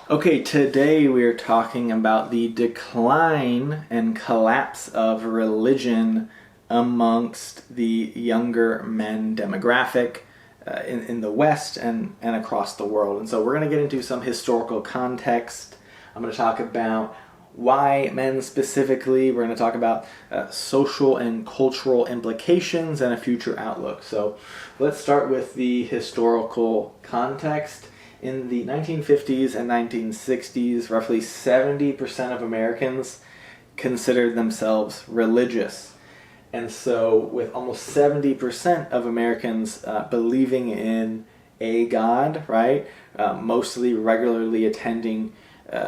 Okay, today we are talking about the decline and collapse of religion amongst the younger men demographic in the West and across the world. And so we're going to get into some historical context. I'm going to talk about why men specifically. We're going to talk about social and cultural implications and a future outlook. So let's start with the historical context. In the 1950s and 1960s, roughly 70% of Americans considered themselves religious. And so with almost 70% of Americans believing in a God, right? Mostly regularly attending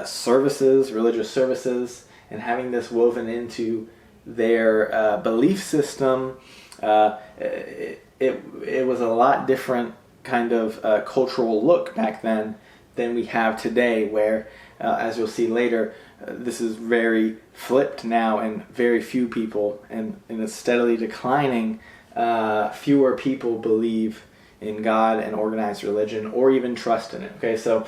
services, religious services, and having this woven into their belief system, it was a lot different kind of cultural look back then than we have today, where as you'll see later, this is very flipped now, and very few people, and it's steadily declining. Fewer people believe in God and organized religion or even trust in it. Okay, so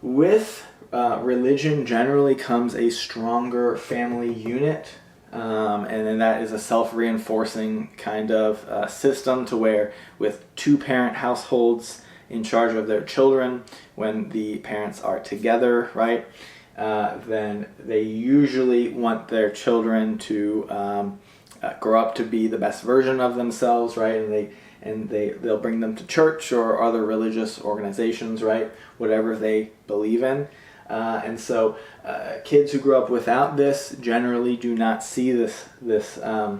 with religion generally comes a stronger family unit. And then that is a self-reinforcing kind of system, to where with two-parent households in charge of their children, when the parents are together, right, then they usually want their children to grow up to be the best version of themselves, right, and they'll bring them to church or other religious organizations, right, whatever they believe in. And so kids who grow up without this generally do not see this kind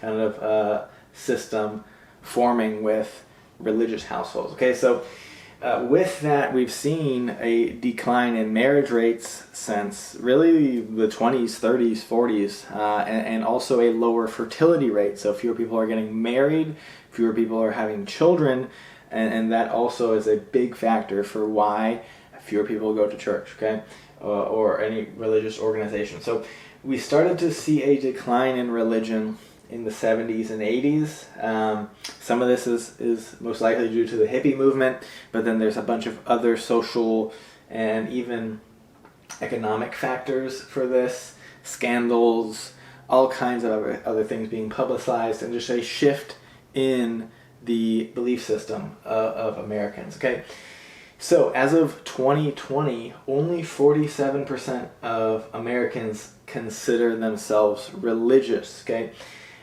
of system forming with religious households. Okay, so with that, we've seen a decline in marriage rates since really the 20s, 30s, 40s, and also a lower fertility rate. So fewer people are getting married, fewer people are having children, and that also is a big factor for why fewer people go to church, okay, or any religious organization. So we started to see a decline in religion in the 70s and 80s. Some of this is most likely due to the hippie movement, but then there's a bunch of other social and even economic factors for this, scandals, all kinds of other things being publicized, and just a shift in the belief system of Americans, okay? So as of 2020, only 47% of Americans consider themselves religious, okay?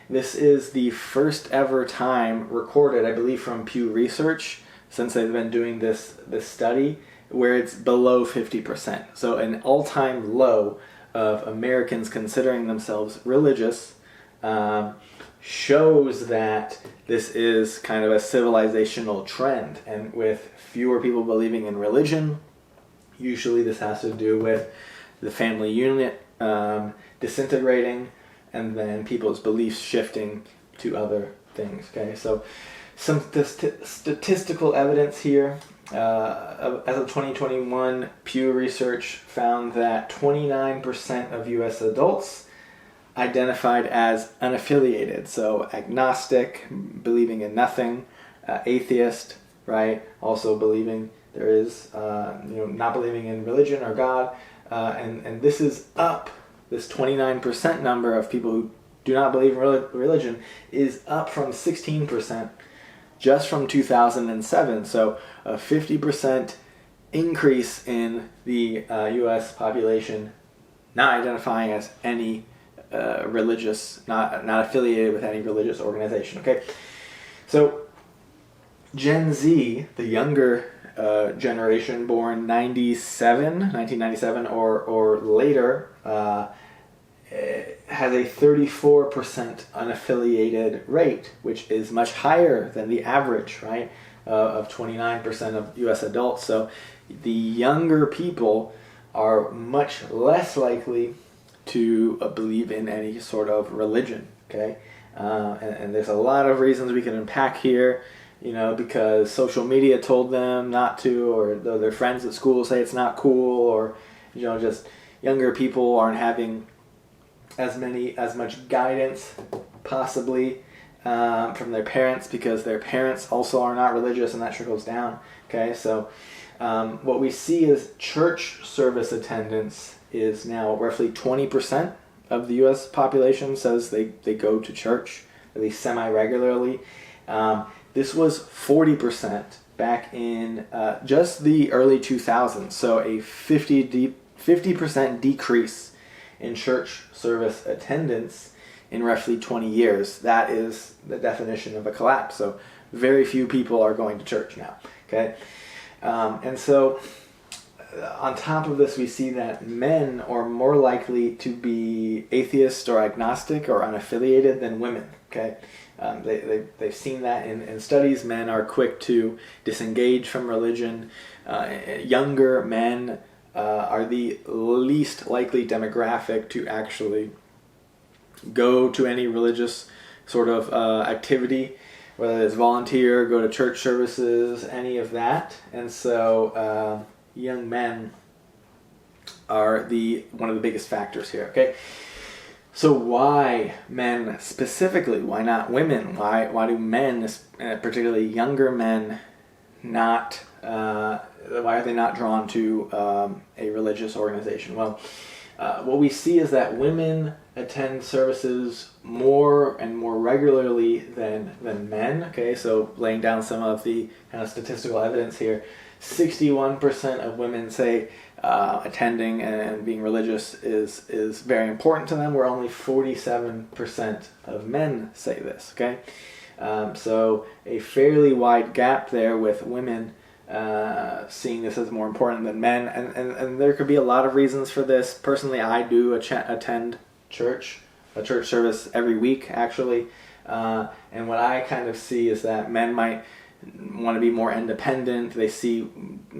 This is the first ever time recorded, I believe, from Pew Research, since they've been doing this study, where it's below 50%. So an all-time low of Americans considering themselves religious shows that this is kind of a civilizational trend. And with fewer people believing in religion, usually this has to do with the family unit disintegrating, and then people's beliefs shifting to other things. Okay, so some statistical evidence here. As of 2021, Pew Research found that 29% of U.S. adults identified as unaffiliated, so agnostic, believing in nothing, atheist, right, also believing there is, not believing in religion or God, and this is up. This 29% number of people who do not believe in religion is up from 16% just from 2007. So a 50% increase in the U.S. population not identifying as any religious, not affiliated with any religious organization. Okay, so Gen Z, the younger generation, born 1997 or later, has a 34% unaffiliated rate, which is much higher than the average, right, of 29% of U.S. adults. So the younger people are much less likely to believe in any sort of religion, okay? And there's a lot of reasons we can unpack here, because social media told them not to, or their friends at school say it's not cool, or, just younger people aren't having as much guidance, possibly, from their parents, because their parents also are not religious, and that trickles down, okay? So What we see is church service attendance is now roughly 20% of the U.S. population says they go to church, at least semi-regularly. This was 40% back in just the early 2000s, so a 50% decrease in church service attendance in roughly 20 years. That is the definition of a collapse. So very few people are going to church now. Okay, and so on top of this, we see that men are more likely to be atheist or agnostic or unaffiliated than women. Okay, they've seen that in studies. Men are quick to disengage from religion. Younger men are the least likely demographic to actually go to any religious sort of activity, whether it's volunteer, go to church services, any of that. And so young men are one of the biggest factors here. Okay, so why men specifically? Why not women? Why do men, particularly younger men, not? Why are they not drawn to a religious organization? Well, what we see is that women attend services more and more regularly than men. Okay, so laying down some of the kind of statistical evidence here, 61% of women say attending and being religious is very important to them, where only 47% of men say this. Okay, so a fairly wide gap there with women seeing this as more important than men, and there could be a lot of reasons for this. Personally, I do attend a church service every week, actually, and what I kind of see is that men might want to be more independent. They see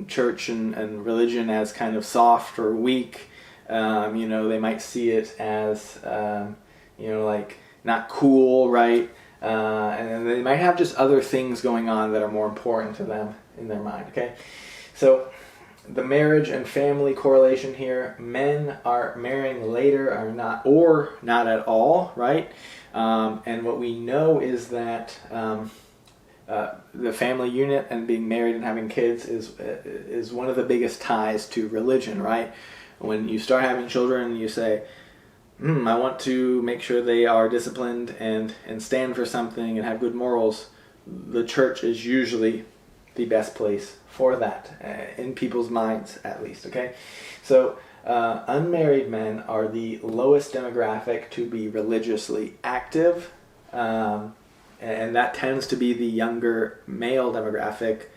church and religion as kind of soft or weak. They might see it as like not cool, right? And they might have just other things going on that are more important to them in their mind. Okay, so the marriage and family correlation here: men are marrying later, or not at all, right? And what we know is that the family unit and being married and having kids is one of the biggest ties to religion, right? When you start having children, you say, I want to make sure they are disciplined and stand for something and have good morals. The church is usually the best place for that, in people's minds at least. Okay, so unmarried men are the lowest demographic to be religiously active, and that tends to be the younger male demographic,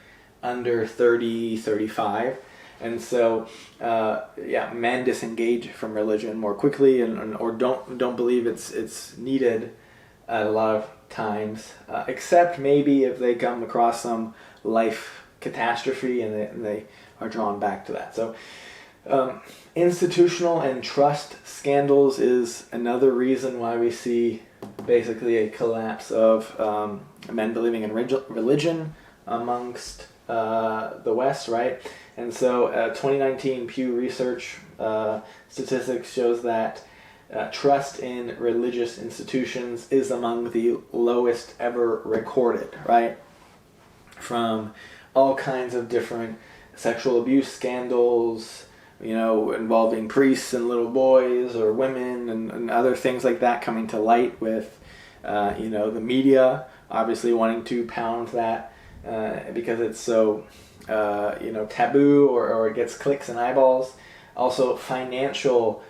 under 30, 35. And so, men disengage from religion more quickly, or don't believe it's needed at a lot of times, except maybe if they come across some life catastrophe and they are drawn back to that. So, institutional and trust scandals is another reason why we see basically a collapse of men believing in religion amongst the West, right? And so 2019 Pew Research statistics shows that trust in religious institutions is among the lowest ever recorded, right? From all kinds of different sexual abuse scandals, involving priests and little boys or women and other things like that coming to light with, the media obviously wanting to pound that because it's so, taboo or it gets clicks and eyeballs. Also, financial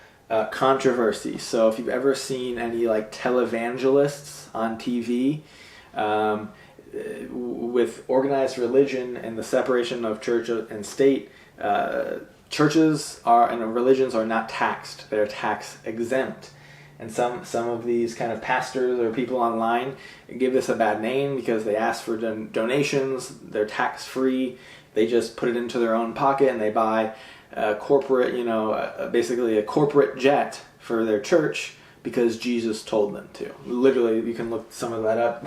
controversy. So if you've ever seen any like televangelists on TV, with organized religion and the separation of church and state, churches and religions are not taxed. They're tax exempt. And some of these kind of pastors or people online give this a bad name because they ask for donations. They're tax free. They just put it into their own pocket and they buy a corporate, basically a corporate jet for their church because Jesus told them to. Literally, you can look some of that up.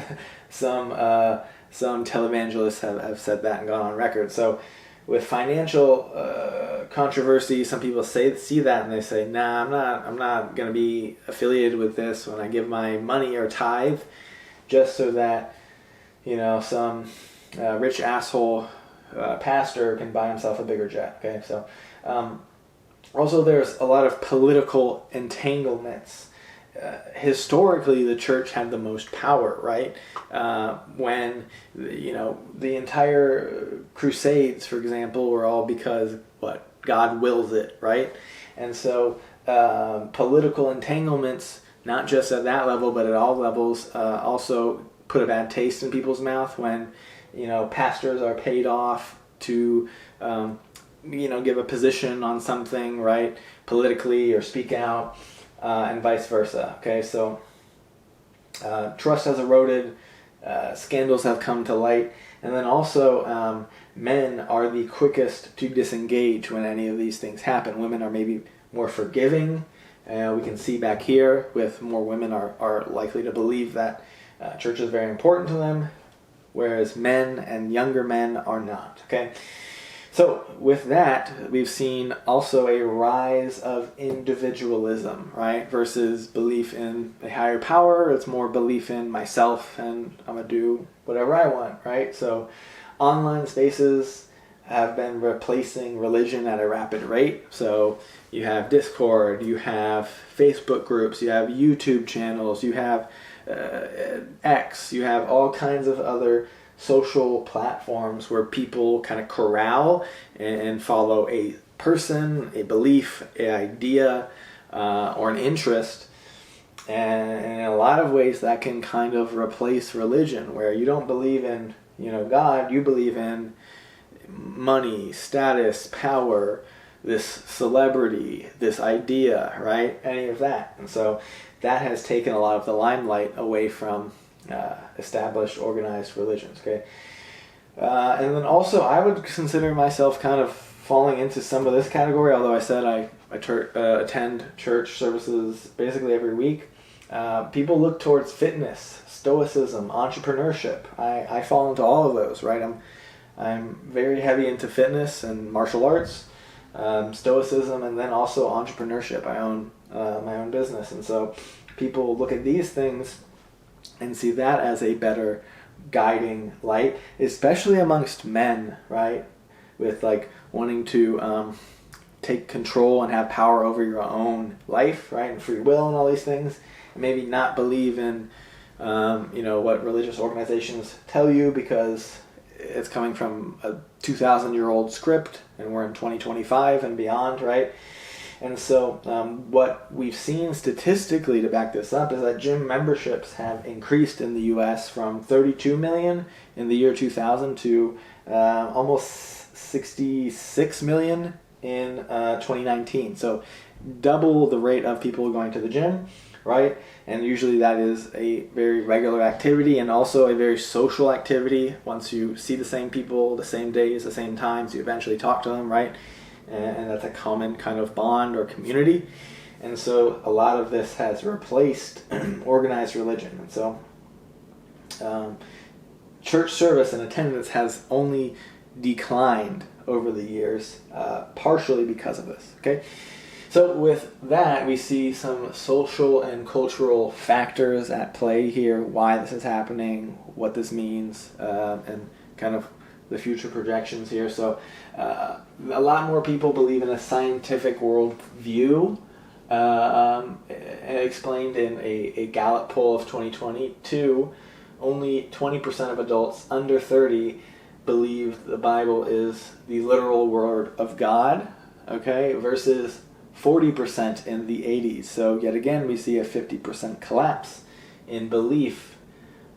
Some televangelists have said that and gone on record. So with financial controversy, some people see that and they say, "Nah, I'm not going to be affiliated with this when I give my money or tithe, just so that some rich asshole pastor can buy himself a bigger jet. Okay, so also there's a lot of political entanglements. Historically, the church had the most power, right? When the entire Crusades, for example, were all because God wills it, right? And so political entanglements, not just at that level, but at all levels, also put a bad taste in people's mouth when pastors are paid off to give a position on something, right, politically, or speak out. And vice versa. Okay, so trust has eroded, scandals have come to light, and then also men are the quickest to disengage when any of these things happen. Women are maybe more forgiving. We can see back here with more women are likely to believe that church is very important to them, whereas men and younger men are not. Okay. So with that, we've seen also a rise of individualism, right? Versus belief in a higher power. It's more belief in myself and I'm going to do whatever I want, right? So online spaces have been replacing religion at a rapid rate. So you have Discord, you have Facebook groups, you have YouTube channels, you have X, you have all kinds of other social platforms where people kind of corral and follow a person, a belief, an idea, or an interest. And in a lot of ways that can kind of replace religion, where you don't believe in God, you believe in money, status, power, this celebrity, this idea, right? Any of that. And so that has taken a lot of the limelight away from established organized religions. Okay, and then also I would consider myself kind of falling into some of this category, although I said I attend church services basically every week. People look towards fitness, stoicism, entrepreneurship. I fall into all of those, right? I'm very heavy into fitness and martial arts, stoicism, and then also entrepreneurship. I own my own business, and so people look at these things and see that as a better guiding light, especially amongst men, right? With wanting to take control and have power over your own life, right? And free will and all these things. And maybe not believe in, what religious organizations tell you because it's coming from a 2,000-year-old script and we're in 2025 and beyond, right? And so what we've seen statistically to back this up is that gym memberships have increased in the U.S. from 32 million in the year 2000 to almost 66 million in 2019. So double the rate of people going to the gym, right? And usually that is a very regular activity and also a very social activity. Once you see the same people, the same days, the same times, you eventually talk to them, right? And that's a common kind of bond or community. And so a lot of this has replaced organized religion. And so church service and attendance has only declined over the years, partially because of this. Okay, so with that, we see some social and cultural factors at play here, why this is happening, what this means, and kind of the future projections here. So a lot more people believe in a scientific worldview, explained in a Gallup poll of 2022. Only 20% of adults under 30 believe the Bible is the literal word of God, okay, versus 40% in the 80s. So yet again, we see a 50% collapse in belief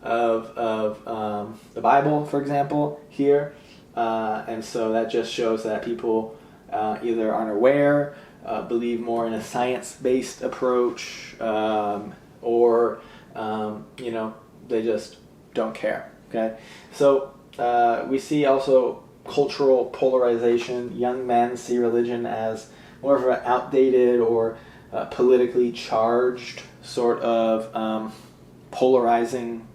of the Bible, for example, here. And so that just shows that people either aren't aware, believe more in a science-based approach, or they just don't care. Okay, so we see also cultural polarization. Young men see religion as more of an outdated or politically charged sort of polarizing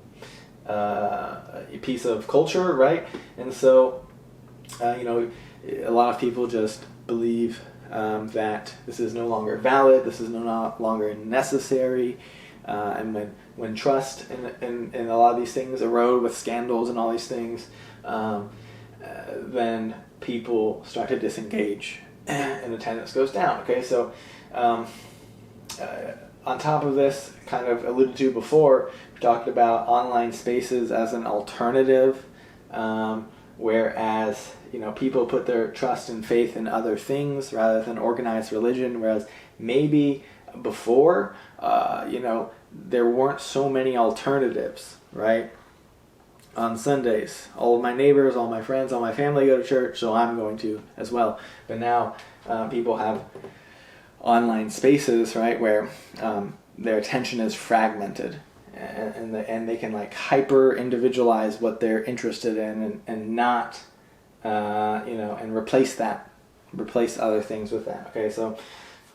piece of culture, right? And so a lot of people just believe that this is no longer valid, this is no longer necessary, and when trust in a lot of these things erode with scandals and all these things, then people start to disengage and attendance goes down. Okay, so on top of this, kind of alluded to before, we talked about online spaces as an alternative, whereas people put their trust and faith in other things rather than organized religion, whereas maybe before, there weren't so many alternatives, right? On Sundays, all of my neighbors, all my friends, all my family go to church, so I'm going to as well. But now people have online spaces, right, where their attention is fragmented, and they can like hyper individualize what they're interested in, and not and replace other things with that. Okay, so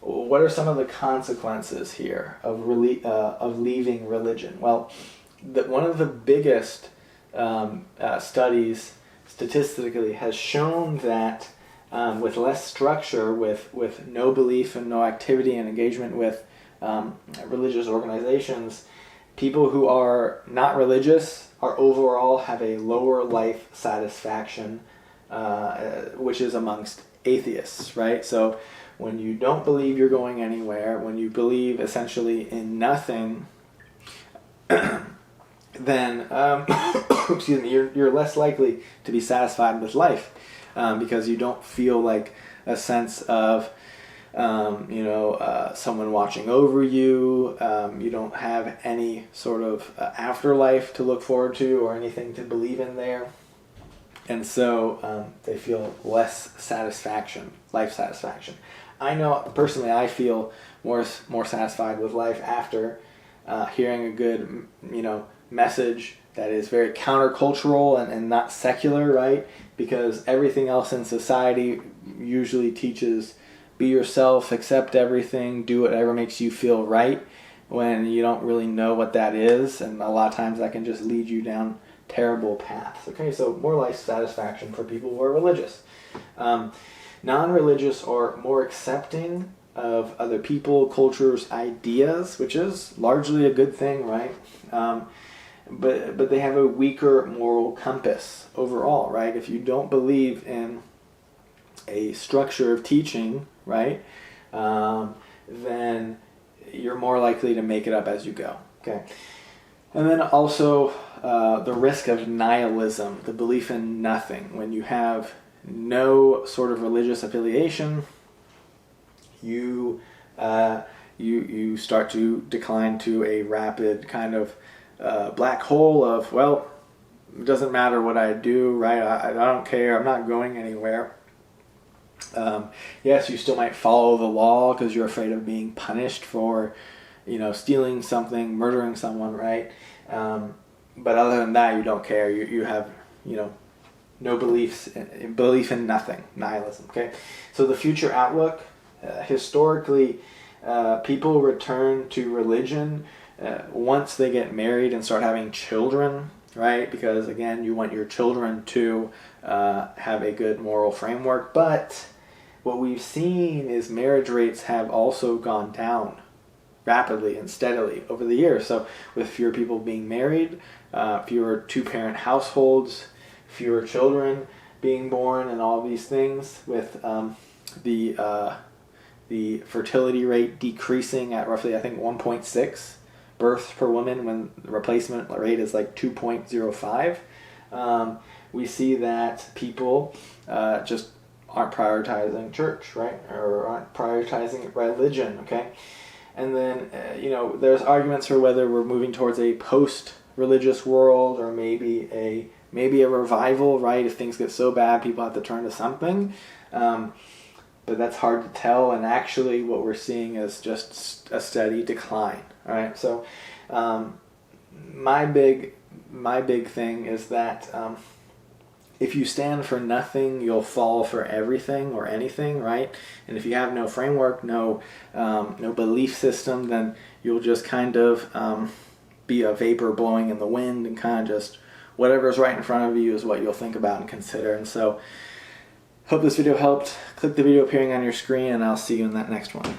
what are some of the consequences here of leaving religion? Well, one of the biggest studies statistically has shown that with less structure, with no belief and no activity and engagement with religious organizations, people who are not religious are overall have a lower life satisfaction, which is amongst atheists, right? So when you don't believe you're going anywhere, when you believe essentially in nothing, then excuse me, you're less likely to be satisfied with life, because you don't feel like a sense of someone watching over you. You don't have any sort of afterlife to look forward to or anything to believe in there, and so they feel less life satisfaction. I know personally I feel more satisfied with life after hearing a good message that is very countercultural and not secular, right? Because everything else in society usually teaches be yourself, accept everything, do whatever makes you feel right, when you don't really know what that is, and a lot of times that can just lead you down terrible paths. Okay, so more life satisfaction for people who are religious. Non-religious are more accepting of other people, cultures, ideas, which is largely a good thing, right? But they have a weaker moral compass overall, right? If you don't believe in a structure of teaching, right, then you're more likely to make it up as you go. Okay, and then also the risk of nihilism, the belief in nothing. When you have no sort of religious affiliation, you start to decline to a rapid kind of black hole of, well, it doesn't matter what I do, right? I don't care. I'm not going anywhere. Yes, you still might follow the law because you're afraid of being punished for, stealing something, murdering someone, right? But other than that, you don't care. You have, no belief in nothing, nihilism. Okay, so the future outlook. Historically, people return to religion once they get married and start having children, right? Because again, you want your children to have a good moral framework. But what we've seen is marriage rates have also gone down rapidly and steadily over the years. So with fewer people being married, fewer two-parent households, fewer children being born, and all these things, with the fertility rate decreasing at roughly, I think, 1.6 births per woman when the replacement rate is like 2.05. We see that people just aren't prioritizing church, right? Or aren't prioritizing religion, okay? And then, there's arguments for whether we're moving towards a post-religious world or maybe a revival, right? If things get so bad, people have to turn to something. But that's hard to tell, and actually what we're seeing is just a steady decline. All right, so my big thing is that if you stand for nothing, you'll fall for everything or anything, right? And if you have no framework, no belief system, then you'll just kind of be a vapor blowing in the wind, and kind of just whatever's right in front of you is what you'll think about and consider. And so, hope this video helped. Click the video appearing on your screen, and I'll see you in that next one.